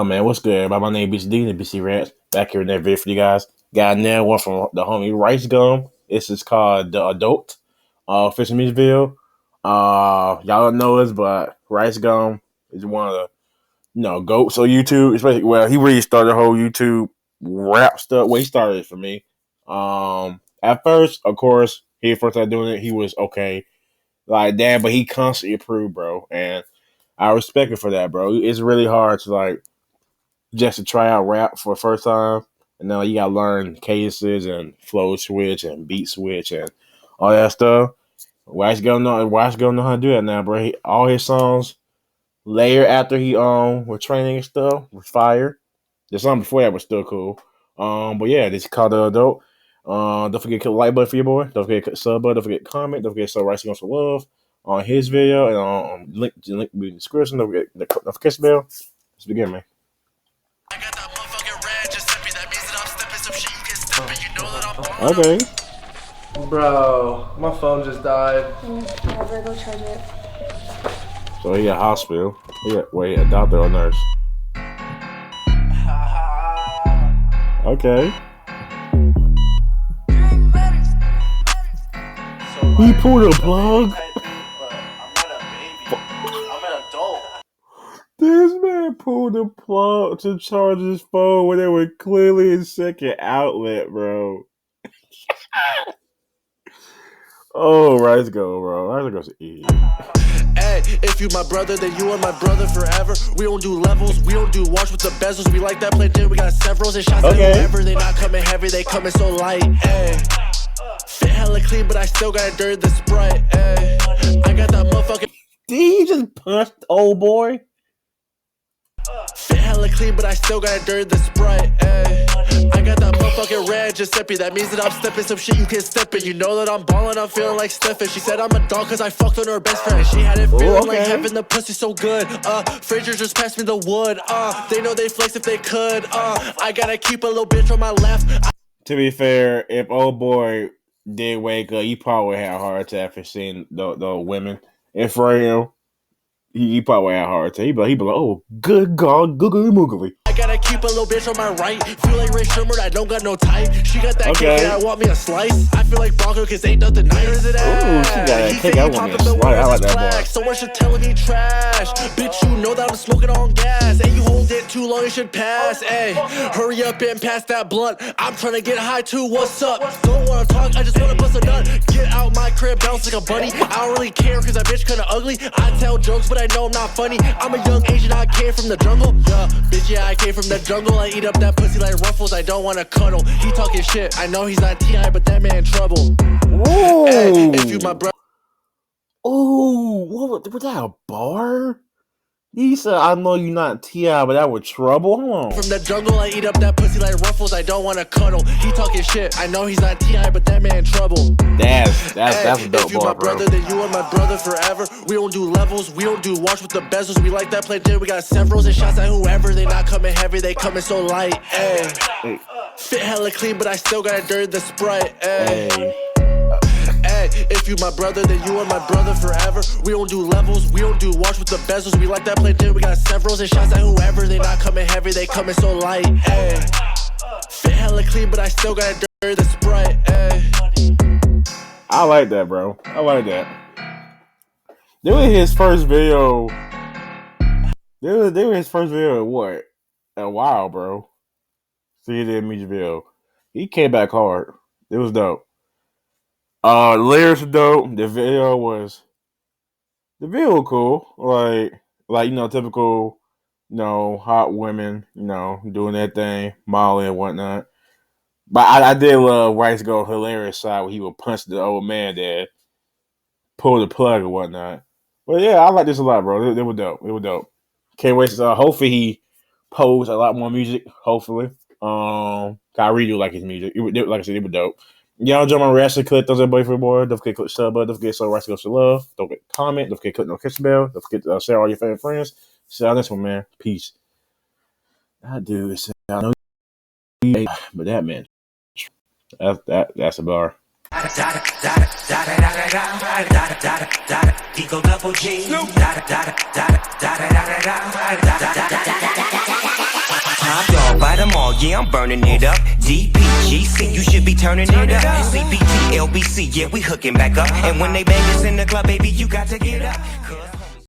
Oh man, what's good, everybody? My name is BCD, the BC Rats. Back here in that video for you guys. Got another one from the homie RiceGum. This is called DaAdult. Official music video. Y'all don't know this, but RiceGum is one of the goats on YouTube. Especially, well, he really started the whole YouTube rap stuff. Well, he started it for me. At first, of course, he first started doing it. He was okay, like damn, but he constantly improved, bro, and I respect him for that, bro. It's really hard to just to try out rap for the first time. And now you gotta learn cadences and flow switch and beat switch and all that stuff. RiceGum know how to do that now, bro. All his songs later after he with training and stuff was fire. The song before that was still cool. But yeah, this is called DaAdult. Don't forget to click the like button for your boy. Don't forget to sub button. Don't forget to comment. Don't forget to show RiceGum some love on his video and on link will be in the description. Don't forget the notification bell. Let's begin, man. Okay. Bro, my phone just died. Yeah, better go charge it. So he at hospital. Wait, a doctor or nurse? Okay. He pulled a plug. I'm an adult. This man pulled the plug to charge his phone when they were clearly in second outlet, bro. Oh, RiceGum, bro. RiceGum's an idiot. Hey, if you my brother, then you are my brother forever. We don't do levels, we don't do wash with the bezels. We like that play, we got several and shots Okay. at whoever. They not coming heavy, they coming so light. Hey, fit hella clean, but I still got dirt the Sprite. Hey, I got that motherfucking. Did he just punch old boy? Fit hella clean, but I still got dirt the Sprite. Ay. I got that motherfucking red Giuseppe. That means that I'm stepping some shit you can't step it. You know that I'm ballin', I'm feeling like Stephen. She said I'm a dog cause I fucked on her best friend. She had it feeling like heaven, the pussy so good. Frazier just passed me the wood. They know they flex if they could. I gotta keep a little bitch on my left. To be fair, if old boy did wake up, he probably had a heart attack for seeing the women in front of him. He probably had a heart attack. He'd be like, oh, good God, googly moogly. I gotta keep a little bitch on my right. Feel like Ray Shermer, I don't got no type. She got that cake and I want me a slice. I feel like Bronco cause ain't nothing nicer than that. Ooh, she got that cake, I want me a slice. I like that boy. So much shit telling me trash. Bitch, you know that I'm smoking on gas. Hey, you hold it too long, you should pass. Hey, hurry up and pass that blunt. I'm trying to get high too, what's up? Don't wanna talk, I just wanna bust a nut. Get out my crib, bounce like a bunny. I don't really care cause that bitch kinda ugly. I tell jokes, but I know I'm not funny. I'm a young Asian, I came from the jungle. Yeah, bitch, yeah, I came from the jungle. I eat up that pussy like Ruffles, I don't wanna cuddle. He talking shit, I know he's not T.I., but that man in trouble. Ooh. Hey, if you my brother. Ooh, what was that, a bar? He said, I know you not T.I., but that was trouble. Hold on. From the jungle, I eat up that pussy like Ruffles, I don't wanna cuddle. He talking shit, I know he's not T.I., but that man in trouble. That's a dope if you bar, my brother, then you are my brother forever. We don't do levels, we don't do wash with the bezels. We like that play, we got severals and shots at whoever. They not coming heavy, they coming so light. Hey, fit hella clean, but I still got dirt the Sprite. Hey. Hey, if you my brother, then you are my brother forever. We don't do levels, we don't do wash with the bezels. We like that play, we got severals and shots at whoever. They not coming heavy, they coming so light. Hey, fit hella clean, but I still got dirt the Sprite. Hey. I like that, bro. I like that. They were his first video. They were his first video. What? A while, bro. See, he did a music video. He came back hard. It was dope. The lyrics were dope. The video was cool. Like typical, hot women, doing that thing, Molly and whatnot. But I did love RiceGum hilarious side where he would punch the old man that pulled the plug or whatnot. But yeah, I like this a lot, bro. It was dope. It was dope. Can't wait to hopefully he posts a lot more music. Hopefully. I really do like his music. Like I said, it was dope. Y'all enjoy my reaction. Click those everybody for more. Don't forget to click sub button. Don't forget to show RiceGum some love. Don't forget to comment. Don't forget to click the notification bell. Don't forget to share all your favorite friends. See y'all next one, man. Peace. That dude is I know you, but that man. That's a bar. Eagle double G. them all, yeah, I'm burning it up. DPGC, you should be turning it up. CPT, LBC, yeah, we hooking back up. And when they bang us in the club, baby, you got to get up.